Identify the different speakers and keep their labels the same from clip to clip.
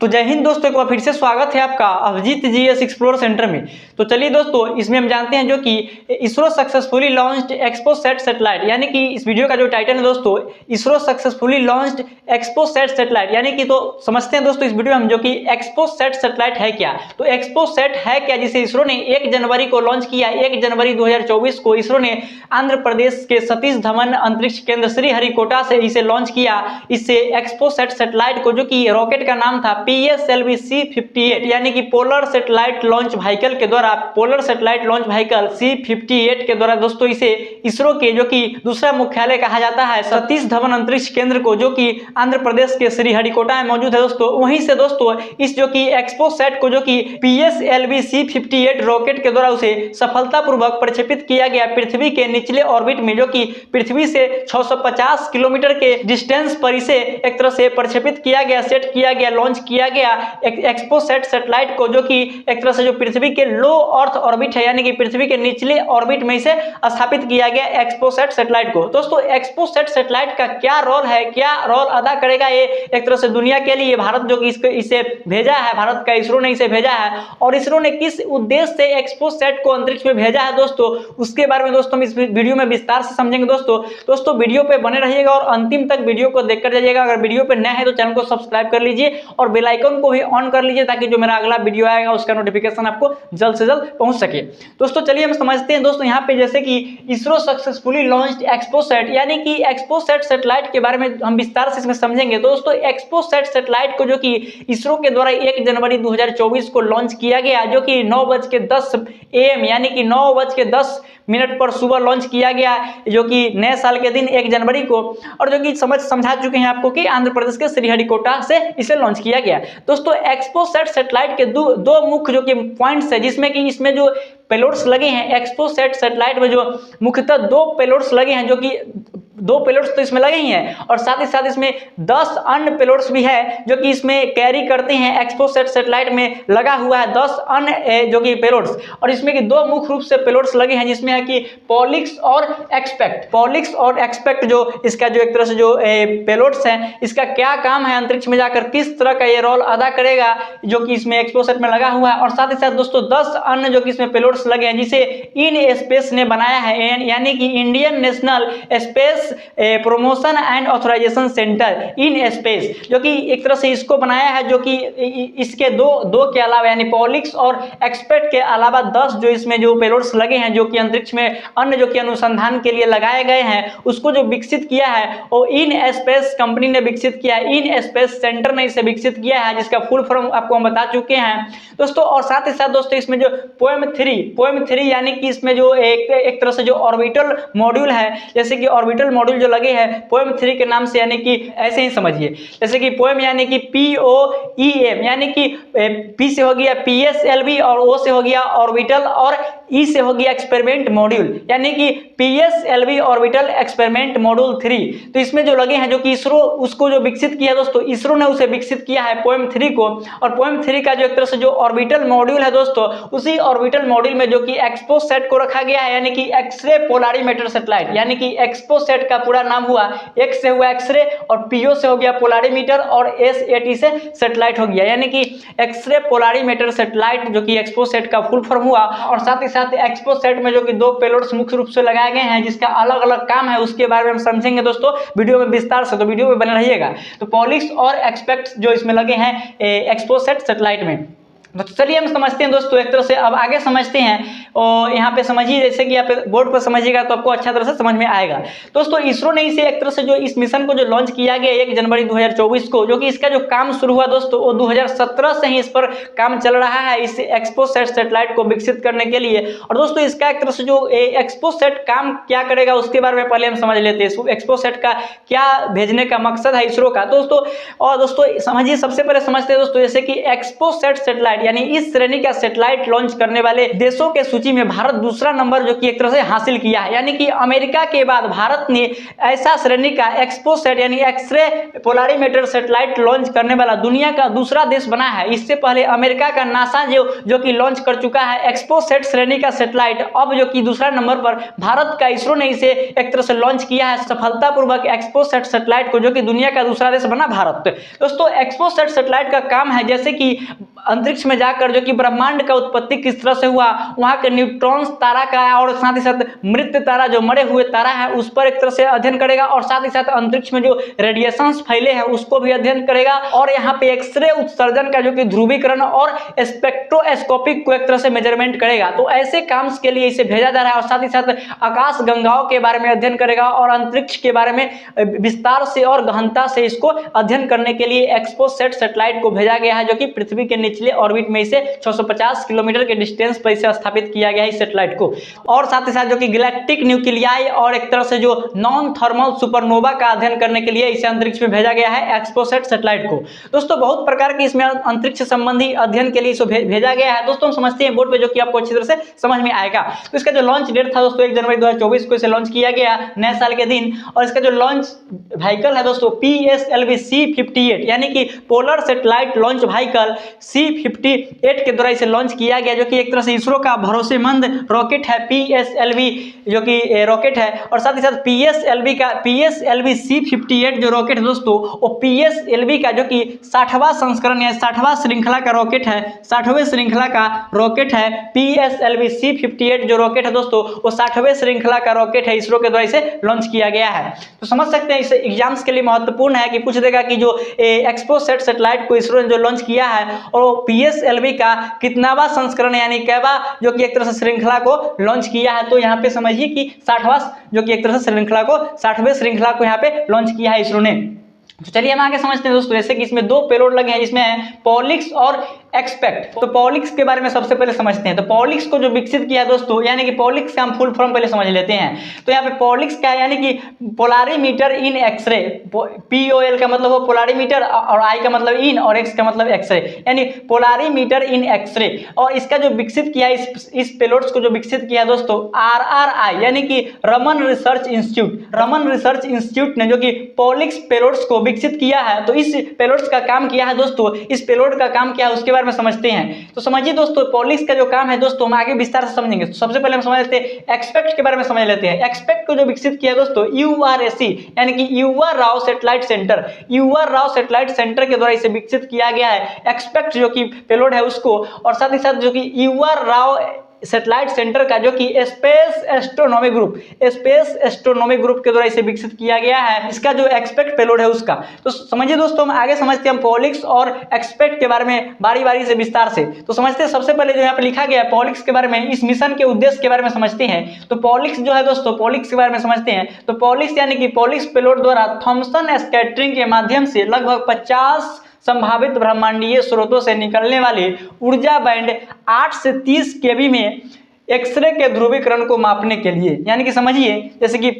Speaker 1: तो जय हिंद दोस्तों, एक बार फिर से स्वागत है आपका अभिजीत जीएस एक्सप्लोर सेंटर में। तो चलिए दोस्तों, इसमें हम जानते हैं जो कि ISRO successfully launched XPoSat satellite, यानी कि इस वीडियो का जो टाइटल है दोस्तों, ISRO successfully launched XPoSat satellite, यानी कि तो समझते हैं दोस्तों इस वीडियो में हम जो कि एक्सपोसैट सैटेलाइट है क्या। तो एक्सपोसैट है क्या, जिसे इसरो ने 1 जनवरी को लॉन्च किया। 1 जनवरी 2024 को इसरो ने आंध्र प्रदेश के सतीश धवन अंतरिक्ष केंद्र श्रीहरिकोटा से इसे लॉन्च किया। इससे एक्सपोसैट सैटेलाइट को, जो कि रॉकेट का नाम था PSLV C58, यानी कि पोलर सैटेलाइट लॉन्च व्हीकल के द्वारा, polar satellite launch vehicle C58 के द्वारा दोस्तों इसे इसरो के जो कि दूसरा मुख्यालय कहा जाता है सतीश धवन अंतरिक्ष केंद्र को, जो कि आंध्र प्रदेश के श्रीहरिकोटा में मौजूद है दोस्तों, वहीं से दोस्तों इस जो कि एक्सपोसैट को, जो कि PSLV C58 रॉकेट के द्वारा उसे सफलतापूर्वक प्रक्षेपित किया गया पृथ्वी के निचले ऑर्बिट में, जो कि पृथ्वी से 650 किलोमीटर के डिस्टेंस पर इसे एक तरह से प्रक्षेपित किया गया, सेट किया गया, लॉन्च किया गया एक्सपोसैट सैटेलाइट को, जो कि एक तरह से जो पृथ्वी के लो अर्थ ऑर्बिट है, यानी कि पृथ्वी के निचले ऑर्बिट में इसे स्थापित किया गया एक्सपोसैट सैटेलाइट को। दोस्तों एक्सपोसैट सैटेलाइट का क्या रोल है, क्या रोल अदा करेगा ये एक तरह से दुनिया के लिए, भारत जो कि इसे भेजा है, भारत का इसरो ने इसे भेजा है, और इसरो ने किस उद्देश्य से एक्सपोसैट को अंतरिक्ष में भेजा है दोस्तों, उसके बारे में दोस्तों हम इस वीडियो में विस्तार से समझेंगे। दोस्तों वीडियो पे बने रहिएगा और अंतिम तक वीडियो को देखकर जाइएगा। अगर वीडियो पे नया है तो चैनल को सब्सक्राइब कर लीजिए और बेल आइकन को भी ऑन कर लीजिए, ताकि जो मेरा अगला वीडियो आएगा उसका नोटिफिकेशन आपको जल्द से जल्द पहुंच सके। दोस्तों चलिए हम समझते हैं दोस्तों, यहाँ पे जैसे कि इसरो सक्सेसफुली लॉन्च्ड एक्सपोसैट, यानी कि एक्सपोसैट सैटेलाइट के बारे में हम विस्तार से इसमें समझेंगे। दोस्तों एक्सपोसैट सैटेलाइट को, जो कि इसरो के द्वारा 1 जनवरी 2024 को लॉन्च किया गया, जो कि 9:10 AM यानी कि 9:10 पर सुबह लॉन्च किया गया, जो कि नए साल के दिन 1 जनवरी को, और जो कि समझा चुके हैं आपको कि आंध्र प्रदेश के श्रीहरिकोटा से इसे लॉन्च किया गया। दोस्तों एक्सपोसैट सैटेलाइट के दो मुख्य जो कि पॉइंट्स है, जिसमें कि इसमें जो पेलोड्स लगे हैं, एक्सपोसैट सैटेलाइट में जो मुख्यतः 2 पेलोड्स लगे हैं, जो कि 2 पेलोड्स तो इसमें लगे ही हैं, और साथ ही साथ इसमें 10 अन्य पेलोड्स भी है जो कि इसमें कैरी करते हैं। एक्सपोसैट सैटेलाइट में लगा हुआ है 10 अन्य जो कि पेलोड्स, और इसमें कि 2 मुख्य रूप से पेलोड्स लगे हैं, जिसमें है कि पॉलिक्स और एक्सपेक्ट। पॉलिक्स और एक्सपेक्ट जो इसका जो एक तरह से जो पेलोड्स हैं, इसका क्या काम है, अंतरिक्ष में जाकर किस तरह का ये रोल अदा करेगा, जो कि इसमें एक्सपोसैट में लगा हुआ है। और साथ ही साथ दोस्तों 10 अन्य जो कि इसमें पेलोड्स लगे हैं, जिसे इन स्पेस ने बनाया है, यानी कि Indian National Space Promotion and Authorization Centre in space, जो कि एक तरह से इसको बनाया है, जो कि इसके दो के अलावा, यानी पॉलिक्स और एक्सपेक्ट के अलावा 10 जो इसमें जो पेलोड्स लगे हैं, जो कि अंतरिक्ष में अन्य जो कि अनुसंधान के लिए लगाए गए हैं, उसको जो विकसित किया है वो इन स्पेस कंपनी ने विकसित किया है, इन स्पेस सेंटर ने इसे विकसित किया है, जिसका फुल फॉर्म आपको हम बता चुके हैं दोस्तों। और साथ ही साथ दोस्तों इसमें जो पोएम 3 यानी कि इसमें जो एक तरह से जो ऑर्बिटल मॉड्यूल है, जैसे कि ऑर्बिटल मॉड्यूल जो लगे हैं पोएम 3 के नाम से, यानी कि ऐसे ही समझिए, जैसे कि पोएम यानी कि POEM, यानी कि P से हो गया PSLV, और O से हो गया ऑर्बिटल, और E से हो गया एक्सपेरिमेंट मॉड्यूल, यानी कि PSLV ऑर्बिटल एक्सपेरिमेंट मॉड्यूल 3। तो इसमें जो लगे हैं, जो कि इसरो उसको जो विकसित किया दोस्तों, इसरो ने उसे विकसित किया है पोएम 3 को। और पोएम 3 का जो एक तरह से जो ऑर्बिटल मॉड्यूल है दोस्तों, उसी ऑर्बिटल मॉड्यूल में जो कि एक्सपोसैट को रखा गया है, यानी कि एक्सरे पोलारीमीटर सैटेलाइट, यानी कि एक्सपोसैट का पूरा नाम हुआ, X से हुआ एक्सरे, और PO से हो गया पोलारीमीटर, और SAT से सैटेलाइट हो गया, यानी कि एक्सरे पोलारीमीटर सैटेलाइट, जो कि एक्सपोसैट का फुल फॉर्म हुआ। और साथ ही साथ एक्सपोसैट में जो कि 2 पेलोड्स मुख्य रूप से लगाए गए हैं, जिसका अलग अलग काम है, उसके बारे में हम समझेंगे दोस्तों वीडियो में विस्तार से, तो वीडियो में बने रहिएगा। तो पॉलिक्स और एक्सपेक्ट जो इसमें लगे हैं एक्सपोसैट सैटेलाइट में। तो चलिए हम समझते हैं दोस्तों, एक तरह से अब आगे समझते हैं। और यहाँ पे समझिए, जैसे कि आप बोर्ड पर समझिएगा तो आपको अच्छा तरह से समझ में आएगा। दोस्तों इसरो ने इसे एक तरह से जो इस मिशन को जो लॉन्च किया गया 1 जनवरी 2024 को, जो कि इसका जो काम शुरू हुआ दोस्तों, वो 2017 से ही इस पर काम चल रहा है, इस एक्सपोसैट सैटेलाइट को विकसित करने के लिए। और दोस्तों इसका एक तरह से जो एक्सपोसैट काम क्या करेगा, उसके बारे में पहले हम समझ लेते हैं। एक्सपोसैट का क्या भेजने का मकसद है इसरो का दोस्तों। और दोस्तों समझिए, सबसे पहले समझते हैं दोस्तों, जैसे कि एक्सपोसैट सैटेलाइट, सैटेलाइट यानी इस श्रेणी का सैटेलाइट लॉन्च करने वाले देशों के सूची में भारत दूसरा नंबर जो कि एक तरह से हासिल किया है। यानी कि अमेरिका के बाद भारत ने ऐसा श्रेणी का एक्सपोसैट यानी एक्सरे पोलारीमीटर सैटेलाइट लॉन्च करने वाला दुनिया का दूसरा देश बना है। इससे पहले अमेरिका का नासा जो कि लॉन्च कर चुका है एक्सपोसैट श्रेणी का सैटेलाइट, अब जो कि दूसरा नंबर पर भारत का इसरो ने इसे एक तरह से लॉन्च किया है सफलतापूर्वक एक्सपोसैट सैटेलाइट को, जो कि दुनिया का दूसरा देश बना भारत। दोस्तों एक्सपोसैट सैटेलाइट का काम है जैसे कि अंतरिक्ष में जाकर जो कि ब्रह्मांड का उत्पत्ति किस तरह से हुआ, वहां के न्यूट्रॉन्स तारा का और साथ ही साथ मृत तारा जो मरे हुए तारा है उस पर एक तरह से अध्ययन करेगा, और साथ ही साथ अंतरिक्ष में जो रेडिएशंस फैले हैं उसको भी अध्ययन करेगा, और यहाँ पे एक्सरे उत्सर्जन का जो कि ध्रुवीकरण और स्पेक्ट्रोस्कोपिक को एक तरह से मेजरमेंट करेगा। तो ऐसे काम के लिए इसे भेजा जा रहा है, और साथ ही साथ आकाश गंगाओं के बारे में अध्ययन करेगा और अंतरिक्ष के बारे में विस्तार से और गहनता से इसको अध्ययन करने के लिए एक्सपोसैट सैटेलाइट को भेजा गया है, जो कि पृथ्वी के निचले ऑर्बिट में इसे 650 किलोमीटर के डिस्टेंस पर इसे स्थापित किया गया है इस सैटेलाइट को। और साथ ही साथ जो कि गैलेक्टिक न्यूक्लियाई और एक तरह से जो नॉन थर्मल सुपरनोवा का अध्ययन करने के लिए इसे अंतरिक्ष में भेजा गया है एक्सपोसैट सैटेलाइट को। दोस्तों बहुत प्रकार के इसमें अंतरिक्ष संबंधी अध्ययन के लिए इसे भेजा गया है। दोस्तों हम समझते हैं बोर्ड पे जो कि आपको अच्छी तरह से समझ में आएगा। तो इसका जो लॉन्च डेट था दोस्तों 1 जनवरी 2024 को इसे लॉन्च किया गया नए साल के दिन, और इसका जो लॉन्च व्हीकल है दोस्तों PSLV C58 यानी कि polar satellite launch vehicle C58 के द्वारा इसे लॉन्च किया गया, जो कि एक तरह से इसरो का भरोसेमंद रॉकेट है PSLV जो कि रॉकेट है। और साथ ही साथ PSLV C58 जो रॉकेट है दोस्तों वो PSLV का जो कि 60वां संस्करण या 60वां श्रृंखला का रॉकेट है, 60वें श्रृंखला का रॉकेट है PSLV C58 जो रॉकेट है दोस्तों वो 60वें श्रृंखला का रॉकेट है, इसरो के द्वारा इसे लॉन्च किया गया है। तो समझ सकते हैं इसे एग्जाम्स के लिए महत्वपूर्ण है कि पूछ देगा कि जो एक्सपोसैट सैटेलाइट को इसरो ने जो लॉन्च किया है और PSLV का कितनावा संस्करण यानी कैवा जो कि एक तरह से श्रृंखला को लॉन्च किया है। तो यहाँ पे समझिए कि 60वां जो कि एक तरह से श्रृंखला को 60वें श्रृंखला को यहाँ पे लॉन्च किया है इसरो ने। तो चलिए हम आगे समझते हैं दोस्तों, जैसे कि इसमें 2 पेलोड लगे हैं जिसमें पॉलिक्स और एक्सपेक्ट। तो पॉलिक्स के बारे में सबसे पहले समझते हैं। तो पॉलिक्स को जो विकसित किया दोस्तों यानी कि पॉलिक्स का हम फुल फॉर्म पहले समझ लेते हैं। तो यहाँ पे पॉलिक्स क्या है यानी कि पोलारीमीटर इन एक्सरे, POL का मतलब वो पोलारीमीटर और I का मतलब इन और X का मतलब एक्सरे यानी पोलारीमीटर इन एक्सरे। और इसका जो विकसित किया इस पेलोड्स को जो विकसित किया दोस्तों RRI यानी कि रमन रिसर्च इंस्टीट्यूट ने जो कि पॉलिक्स पेलोड्स को विकसित किया है। तो इस पेलोड्स का काम किया है दोस्तों, इस पेलोड का काम क्या है उसके बारे में समझते हैं। तो समझिए दोस्तों पॉलिक्स का जो काम है दोस्तों हम आगे विस्तार से समझेंगे। तो सबसे पहले हम समझ लेते हैं एक्सपेक्ट के बारे में समझ लेते हैं। एक्सपेक्ट को जो विकसित किया दोस्तों URAC यानी कि युवा राव सैटेलाइट सेंटर के द्वारा इसे विकसित किया गया है एक्सपेक्ट जो कि पेलोड है उसको, और साथ ही साथ जो कि युवा राव सैटेलाइट सेंटर का जो कि स्पेस एस्ट्रोनॉमी ग्रुप के द्वारा इसे विकसित किया गया है, इसका जो एक्सपेक्ट पेलोड है उसका। तो समझिए दोस्तों हम आगे समझते हैं हम पॉलिक्स और एक्सपेक्ट के बारे में बारी बारी से विस्तार से। तो समझते हैं सबसे पहले जो यहाँ पे लिखा गया है पॉलिक्स के बारे में, इस मिशन के उद्देश्य के बारे में समझते हैं। तो पॉलिक्स जो है दोस्तों पॉलिक्स के बारे में समझते हैं। तो पॉलिक्स यानी कि पॉलिक्स पेलोड द्वारा थॉमसन स्कैटरिंग के माध्यम से लगभग 50 संभावित ब्रह्मांडीय स्रोतों से निकलने वाले ऊर्जा बैंड 8 से 30 केबी में एक्सरे के ध्रुवीकरण को मापने के लिए, यानी कि समझिए जैसे कि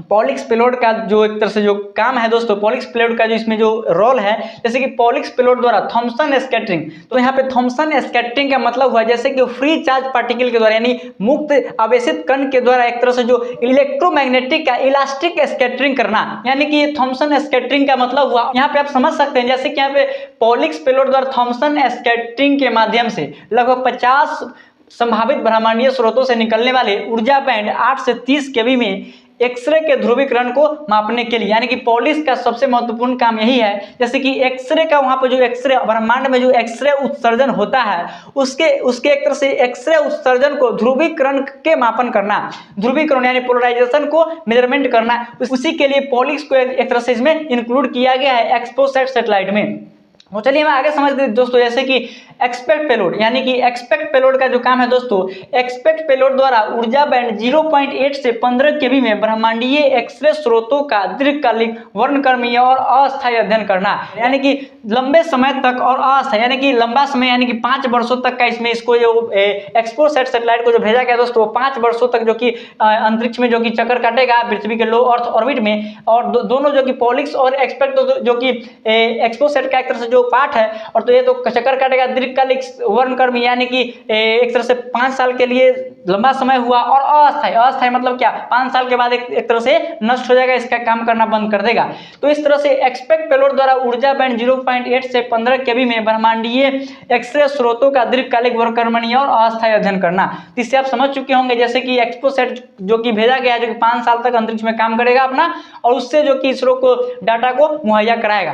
Speaker 1: पॉलिक्स पेलोड का जो एक तरह से जो काम है दोस्तों, पॉलिक्स पेलोड का जो इसमें जो रोल है, जैसे कि पॉलिक्स पेलोड द्वारा थॉमसन स्कैटरिंग। तो यहाँ पे थॉमसन स्कैटरिंग का मतलब हुआ जैसे कि फ्री चार्ज पार्टिकल के द्वारा यानी मुक्त आवेशित कण के द्वारा एक तरह से जो इलेक्ट्रोमैग्नेटिक का इलास्टिक स्कैटरिंग करना, यानी कि थॉमसन स्कैटरिंग का मतलब हुआ यहाँ पे आप समझ सकते हैं जैसे कि यहाँ पे पॉलिक्स पेलोड द्वारा थॉमसन स्कैटरिंग के माध्यम से लगभग 50 संभावित ब्रह्मांडीय स्रोतों से निकलने वाले ऊर्जा बैंड 8 से 30 केबी में एक्सरे के ध्रुवीकरण को मापने के लिए, यानी कि पॉलिक्स का सबसे महत्वपूर्ण काम यही है जैसे कि एक्सरे का वहां पर जो एक्सरे ब्रह्मांड में जो एक्सरे उत्सर्जन होता है उसके एक तरह से एक्सरे उत्सर्जन को ध्रुवीकरण के मापन करना, ध्रुवीकरण यानी पोलराइजेशन को मेजरमेंट करना, उसी के लिए पॉलिक्स को एक तरह से इसमें इंक्लूड किया गया है एक्सपोसैट सैटेलाइट में। तो चलिए हम आगे समझते हैं दोस्तों, जैसे कि एक्सपेक्ट पेलोड, यानी कि एक्सपेक्ट पेलोड का जो काम है दोस्तों, एक्सपेक्ट पेलोड द्वारा ऊर्जा बैंड 0.8 से 15 केबी में ब्रह्मांडीय एक्सरे स्रोतों का दीर्घकालिक वर्णक्रमीय और अस्थायी अध्ययन करना, यानी कि लंबे समय तक और अस्थायी यानी कि लंबा समय यानी कि 5 वर्षों तक का इसमें इसको जो एक्सपोसैट सैटेलाइट को जो भेजा गया दोस्तों 5 वर्षों तक जो कि अंतरिक्ष में जो कि चक्कर काटेगा पृथ्वी के लो अर्थ ऑर्बिट में। और दोनों जो कि पॉलिक्स और एक्सपेक्ट जो कि एक्सपोसैट का एक तरह से जो पार्ट है, और तो ये तो चक्कर काटेगा दीर्घकालिक वर्णक्रमी, यानी कि एक तरह से 5 साल के लिए लंबा समय हुआ, और अस्थायी, अस्थायी मतलब क्या, 5 साल के बाद एक तरह से नष्ट हो जाएगा, इसका काम करना बंद कर देगा। तो इस तरह से एक्सपेक्ट पेलोड द्वारा ऊर्जा बैंड 0.8 से 15 केवी में ब्रह्मांडीय एक्सरे स्रोतों का दीर्घकालिक वर्णक्रमीय और अस्थायी अध्ययन करना। तो इससे आप समझ चुके होंगे, जैसे कि एक्सपोसैट जो कि भेजा गया है, जो कि 5 साल तक अंतरिक्ष में काम करेगा अपना, और उससे जो कि इसरो को डाटा को मुहैया कराएगा।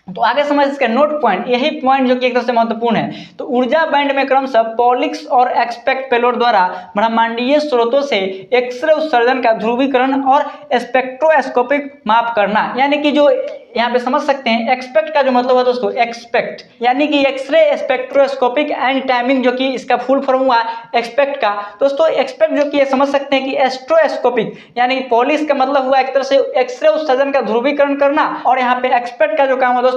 Speaker 1: तो आगे समझ इसका नोट पॉइंट, यही पॉइंट जो कि एक तरह से महत्वपूर्ण है। तो ऊर्जा बैंड में क्रमशः पॉलिक्स और एक्सपेक्ट पेलोड द्वारा ब्रह्मांडीय स्रोतों से एक्सरे उत्सर्जन का ध्रुवीकरण और स्पेक्ट्रोस्कोपिक माप करना, यानी कि जो यहाँ पे समझ सकते हैं एक्सपेक्ट का जो मतलब है दोस्तों, एक्सपेक्ट यानी कि एक्सरे स्पेक्ट्रोस्कोपिक एंड टाइमिंग, जो कि इसका फुल फॉर्म हुआ एक्सपेक्ट का। दोस्तों एक्सपेक्ट जो कि समझ सकते हैं कि एस्ट्रोस्कोपिक, यानी पॉलिक्स का मतलब हुआ एक तरह से एक्सरे उत्सर्जन का ध्रुवीकरण करना, और यहाँ पे एक्सपेक्ट का जो काम है दोस्तों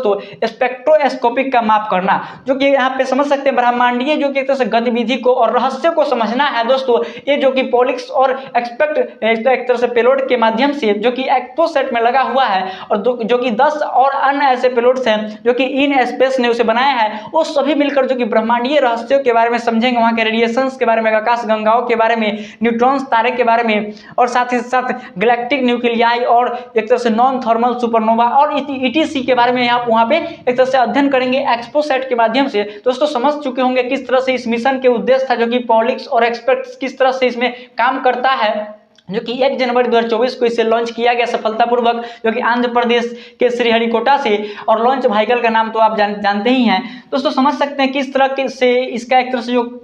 Speaker 1: स्पेक्ट्रोस्कोपिक का माप करना, जो कि यहाँ पे समझ सकते हैं ब्रह्मांडीय जो कि एक तरह से गतिविधि को और रहस्य को समझना है दोस्तों। ये जो कि पॉलिक्स और एक्सपेक्ट एक तरह से पेलोड के माध्यम से जो कि एक्सपोसैट में लगा हुआ है, और जो कि 10 और अन्य ऐसे पेलोड्स हैं जो कि इन स्पेस ने उसे बनाया है, वो सभी मिलकर जो कि ब्रह्मांडीय रहस्यों के बारे में समझेंगे, वहां के रेडिएशंस के बारे में, आकाश गंगाओं के बारे में, न्यूट्रॉन्स तारे के बारे में, और साथ ही साथ गैलेक्टिक न्यूक्लियाई और एक तरह से नॉन थर्मल सुपरनोवा और ईटीसी के बारे में आप वहां पे एक तरह से अध्ययन करेंगे एक्सपोसैट के माध्यम से। दोस्तों समझ चुके होंगे किस तरह से इस मिशन के उद्देश्य था, जो कि पॉलिक्स और एक्सपेक्ट किस तरह से इसमें काम करता है, जो कि 1 जनवरी 2024 को इसे लॉन्च किया गया सफलतापूर्वक, जो कि आंध्र प्रदेश के श्रीहरिकोटा से, और लॉन्च व्हीकल का नाम तो आप जानते ही हैं। दोस्तों समझ सकते हैं किस तरह से इसका एक तरह से जो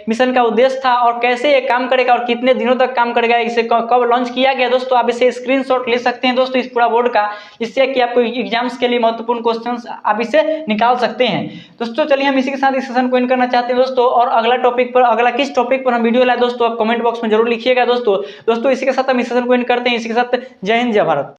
Speaker 1: मिशन का उद्देश्य था और कैसे ये काम करेगा और कितने दिनों तक काम करेगा, इसे कब लॉन्च किया गया। दोस्तों आप इसे स्क्रीनशॉट ले सकते हैं दोस्तों इस पूरा बोर्ड का, जिससे कि आपको एग्जाम्स के लिए महत्वपूर्ण क्वेश्चंस आप इसे निकाल सकते हैं। दोस्तों चलिए हम इसी के साथ इस सेशन को एंड करना चाहते हैं दोस्तों, और अगला टॉपिक पर, अगला किस टॉपिक पर हम वीडियो लाए दोस्तों आप कमेंट बॉक्स में जरूर लिखिएगा दोस्तों। इसी के साथ हम इस सेशन को एंड करते हैं। इसी के साथ जय हिंद जय भारत।